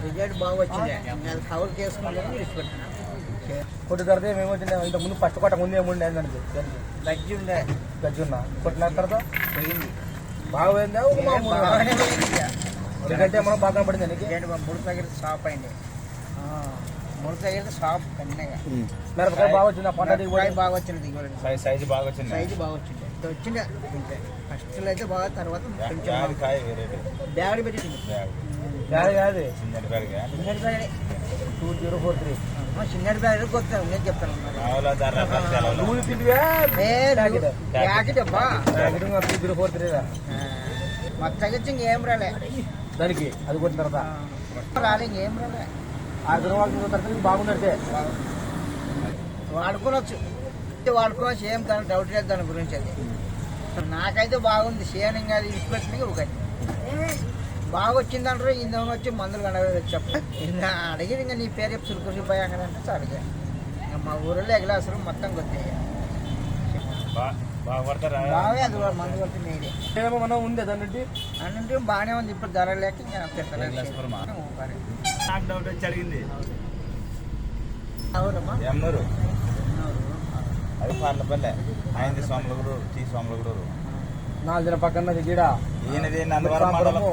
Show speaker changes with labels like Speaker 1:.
Speaker 1: Result బాగా వచ్చింది. అది కవర్ చేసుకుంటే విడిచిపెట్టాను.
Speaker 2: కొట్టు తర్వాత ఏమేమొచ్చింది? ఇంత ముందు ఫస్ట్ కొట్ట ముందు ఏముండే దానికి
Speaker 1: గజ్జి ఉండే,
Speaker 2: గజ్జి ఉన్నా కొట్టిన తర్వాత
Speaker 1: పోయింది.
Speaker 2: బాగా పోయిందా?
Speaker 1: బాగానే పోయింది.
Speaker 2: ఎందుకంటే మనం బాగా పడింది నీకు
Speaker 1: ముడి తగిలితే షాప్ అయింది. ముడి తగిలితే షాప్ కన్నగా.
Speaker 2: మిరపకాయ బాగా వచ్చింది. పంట దిగుబడి
Speaker 1: బాగా వచ్చింది. దిగుబడి
Speaker 3: సైజు బాగా వచ్చింది.
Speaker 1: సైజు బాగా వచ్చింది. వచ్చిండే ఫస్ట్ అయితే బాగా, తర్వాత కొంచెం బ్యాగ్ పెట్టింది.
Speaker 2: కాదు కాదు
Speaker 1: చిన్నటి బ్యాగ్
Speaker 2: 2043
Speaker 1: చిన్నటి బ్యాగ్ కొత్త నేను చెప్తాను.
Speaker 2: నువ్వు తిండివా
Speaker 1: ప్యాకెట్ అబ్బా
Speaker 2: 2043
Speaker 1: మొత్తం వచ్చి ఇంకేం రాలే
Speaker 2: దానికి. అది కొట్టిన తర్వాత
Speaker 1: రాలే, ఇంకేం రాలే.
Speaker 2: 6 రోజుల తర్వాత బాగుందంటే
Speaker 1: వాడుకోవచ్చు. ఏం దాని డౌట్ లేదు దాని గురించి. అది నాకైతే బాగుంది. చేయను ఇంకా అది ఇచ్చిపెట్టిన ఒకటి బాగా వచ్చిందంటారు. ఇందులో వచ్చి మందులు కనబడి చెప్ప ఇంకా అడిగింది. ఇంకా నీ పేరు చెప్పి చురుకుపోయా అంటే అడిగా. ఇంకా మా ఊరిలో ఎగలేసరు మొత్తం కొద్దిగా బాగా అది మందు కొట్టి నేడే
Speaker 2: ఏమో మనం ఉంది దాన్ని
Speaker 1: అన్నింటి బాగానే ఉంది. ఇప్పుడు ధర లేక ఇంకా
Speaker 3: నాకు డౌట్ వచ్చి అడిగింది.
Speaker 1: అవునమ్మా.
Speaker 3: అది పార్లపల్లె ఆయనది సోమలగూరు, టీ సోమలగూరు.
Speaker 2: 4 పక్కన దిగిడా
Speaker 3: ఈయనది నందవరం మండలం.